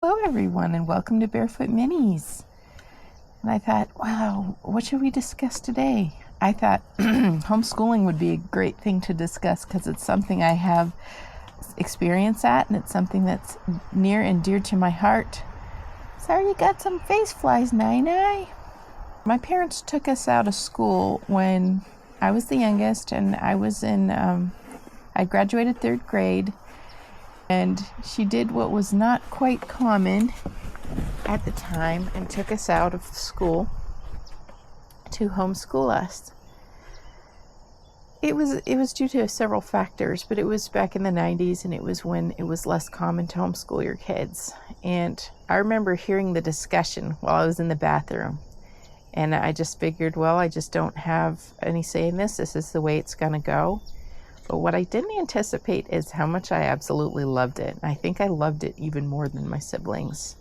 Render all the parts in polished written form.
Hello everyone and welcome to Barefoot Minis. And I thought, wow, what should we discuss today? I thought homeschooling would be a great thing to discuss because it's something I have experience at and it's something that's near and dear to my heart. Sorry you got some face flies, Nai. My parents took us out of school when I was the youngest and I was I graduated third grade. And she did what was not quite common at the time and took us out of school to homeschool us. It was due to several factors, but it was back in the 90s and it was when it was less common to homeschool your kids. And I remember hearing the discussion while I was in the bathroom. And I just figured, well, I just don't have any say in this. This is the way it's going to go. But what I didn't anticipate is how much I absolutely loved it. I think I loved it even more than my siblings.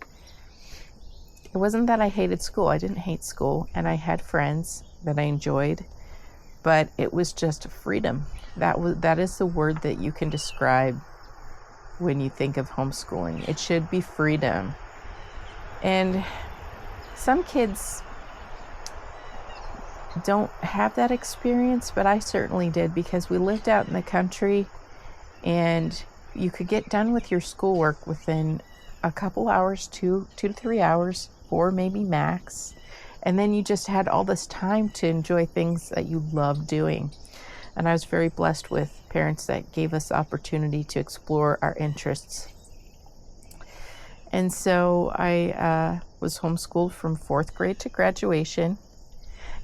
It wasn't that I hated school. I didn't hate school, and I had friends that I enjoyed, but it was just freedom. That is the word that you can describe when you think of homeschooling. It should be freedom. And some kids don't have that experience, but I certainly did because we lived out in the country and you could get done with your schoolwork within a couple hours, 2 to 3 hours, or maybe max. And then you just had all this time to enjoy things that you love doing. And I was very blessed with parents that gave us the opportunity to explore our interests. And so I was homeschooled from 4th grade to graduation.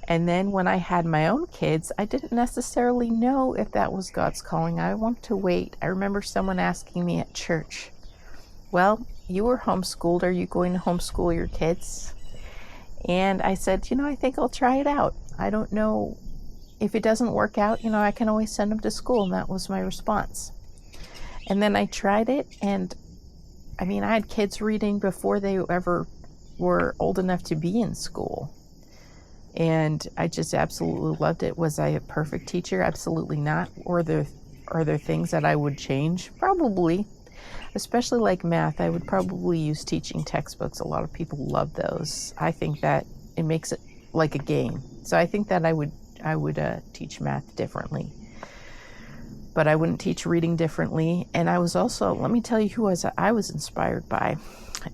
And then when I had my own kids, I didn't necessarily know if that was God's calling. I wanted to wait. I remember someone asking me at church, well, you were homeschooled. Are you going to homeschool your kids? And I said, I think I'll try it out. I don't know if it doesn't work out, I can always send them to school. And that was my response. And then I tried it. And I had kids reading before they ever were old enough to be in school. And I just absolutely loved it. Was I a perfect teacher? Absolutely not. Are there things that I would change? Probably. Especially like math. I would probably use teaching textbooks. A lot of people love those. I think that it makes it like a game. So I think that I would teach math differently. But I wouldn't teach reading differently. And I was also, let me tell you who I was inspired by.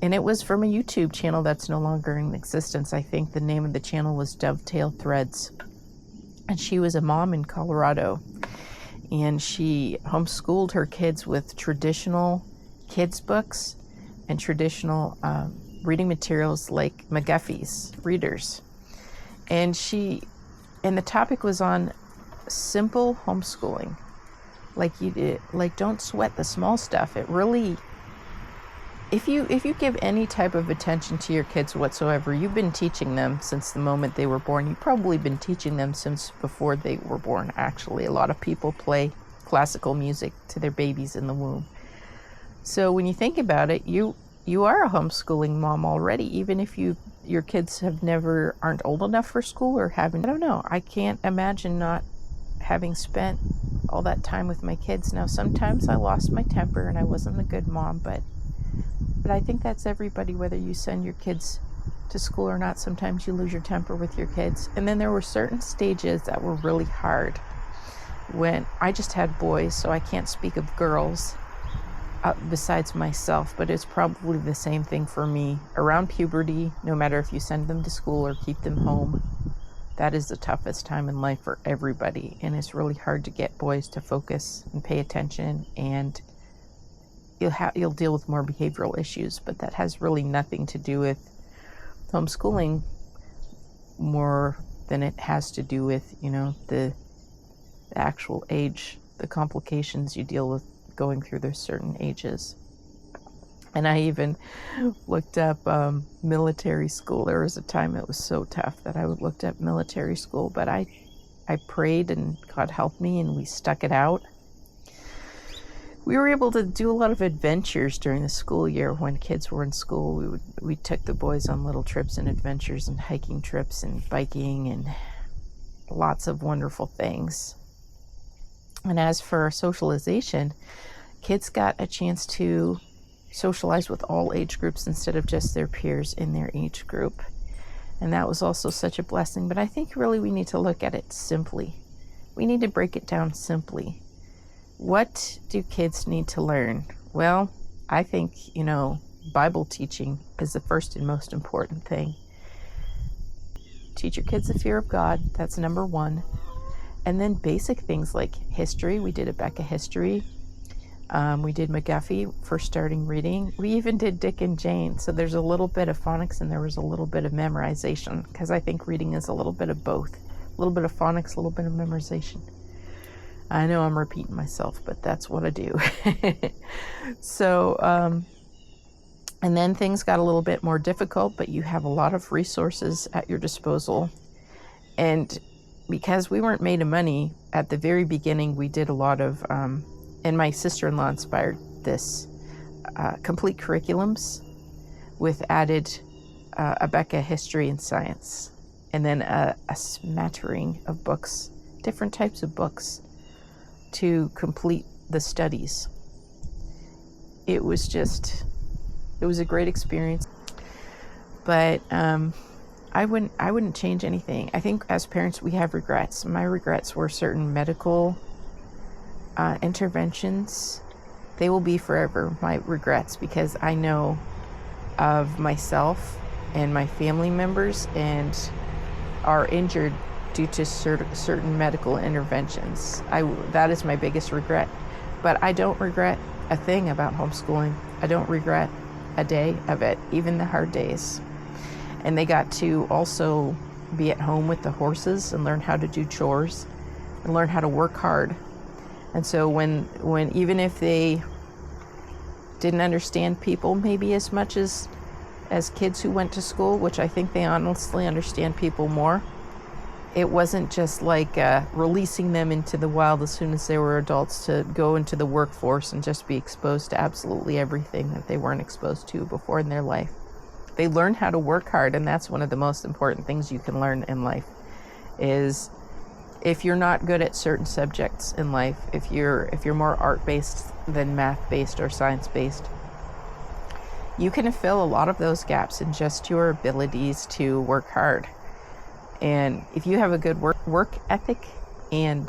And it was from a YouTube channel that's no longer in existence. I think the name of the channel was Dovetail Threads. And she was a mom in Colorado. And she homeschooled her kids with traditional kids' books and traditional reading materials like McGuffey's readers. And the topic was on simple homeschooling. Like don't sweat the small stuff. It really... If you give any type of attention to your kids whatsoever, you've been teaching them since the moment they were born. You've probably been teaching them since before they were born, actually. A lot of people play classical music to their babies in the womb. So when you think about it, you are a homeschooling mom already, even if your kids aren't old enough for school or haven't. I don't know. I can't imagine not having spent all that time with my kids. Now, sometimes I lost my temper and I wasn't a good mom, but I think that's everybody, whether you send your kids to school or not. Sometimes you lose your temper with your kids. And then there were certain stages that were really hard. When I just had boys, so I can't speak of girls besides myself, but it's probably the same thing for me. Around puberty, no matter if you send them to school or keep them home, that is the toughest time in life for everybody. And it's really hard to get boys to focus and pay attention, and you'll deal with more behavioral issues, but that has really nothing to do with homeschooling more than it has to do with, the actual age, the complications you deal with going through those certain ages. And I even looked up military school. There was a time it was so tough that I looked up military school, but I prayed and God helped me and we stuck it out. We were able to do a lot of adventures during the school year when kids were in school. We took the boys on little trips and adventures and hiking trips and biking and lots of wonderful things. And as for socialization, kids got a chance to socialize with all age groups instead of just their peers in their age group. And that was also such a blessing. But I think really we need to look at it simply. We need to break it down simply. What do kids need to learn? Well, I think, Bible teaching is the first and most important thing. Teach your kids the fear of God. That's number one. And then basic things like history. We did Becca history. We did McGuffey for starting reading. We even did Dick and Jane. So there's a little bit of phonics and there was a little bit of memorization, because I think reading is a little bit of both. A little bit of phonics, a little bit of memorization. I know I'm repeating myself, but that's what I do. So, and then things got a little bit more difficult, but you have a lot of resources at your disposal. And because we weren't made of money, at the very beginning, we did a lot of, and my sister-in-law inspired this, complete curriculums with added Becca history and science, and then a smattering of books, different types of books to complete the studies. It was a great experience, but I wouldn't change anything. I think as parents we have regrets. My regrets were certain medical interventions. They will be forever my regrets, because I know of myself and my family members and are injured due to certain medical interventions. That is my biggest regret. But I don't regret a thing about homeschooling. I don't regret a day of it, even the hard days. And they got to also be at home with the horses and learn how to do chores and learn how to work hard. And so when even if they didn't understand people maybe as much as kids who went to school, which I think they honestly understand people more, it wasn't just like releasing them into the wild as soon as they were adults to go into the workforce and just be exposed to absolutely everything that they weren't exposed to before in their life. They learned how to work hard, and that's one of the most important things you can learn in life. Is if you're not good at certain subjects in life, if you're more art-based than math-based or science-based, you can fill a lot of those gaps in just your abilities to work hard. And if you have a good work ethic and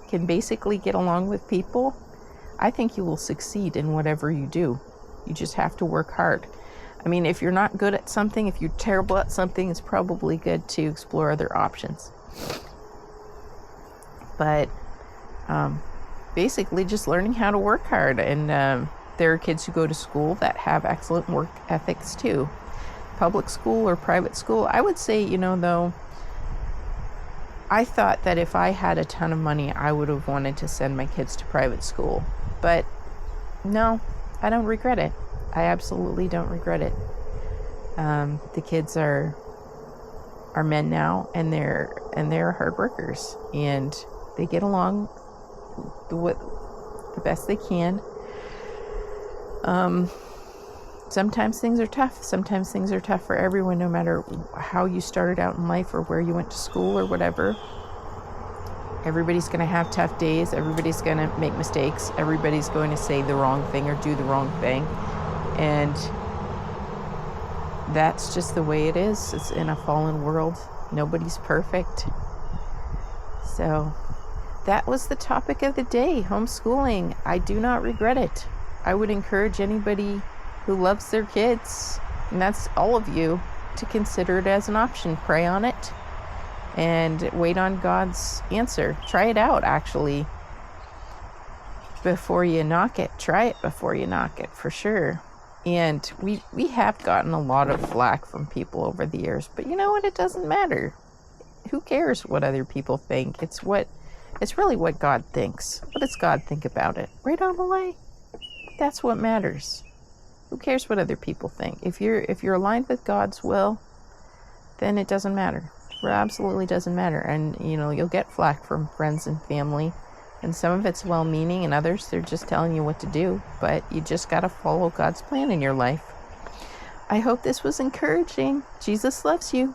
can basically get along with people, I think you will succeed in whatever you do. You just have to work hard. I mean, if you're not good at something, if you're terrible at something, it's probably good to explore other options. But basically just learning how to work hard. And there are kids who go to school that have excellent work ethics too. Public school or private school, I would say, though, I thought that if I had a ton of money, I would have wanted to send my kids to private school. But no, I don't regret it. I absolutely don't regret it. The kids are men now, and they're hard workers, and they get along the best they can. Sometimes things are tough. Sometimes things are tough for everyone, no matter how you started out in life or where you went to school or whatever. Everybody's going to have tough days. Everybody's going to make mistakes. Everybody's going to say the wrong thing or do the wrong thing. And that's just the way it is. It's in a fallen world. Nobody's perfect. So that was the topic of the day, homeschooling. I do not regret it. I would encourage anybody who loves their kids, and that's all of you, to consider it as an option. Pray on it and wait on God's answer. Try it out, actually, before you knock it. Try it before you knock it, for sure. And we have gotten a lot of flack from people over the years, but you know what? It doesn't matter. Who cares what other people think? It's really what God thinks. What does God think about it? Right on the way. That's what matters. Who cares what other people think? If you're aligned with God's will, then it doesn't matter. It absolutely doesn't matter. And you'll get flack from friends and family, and some of it's well-meaning, and others they're just telling you what to do. But you just gotta follow God's plan in your life. I hope this was encouraging. Jesus loves you.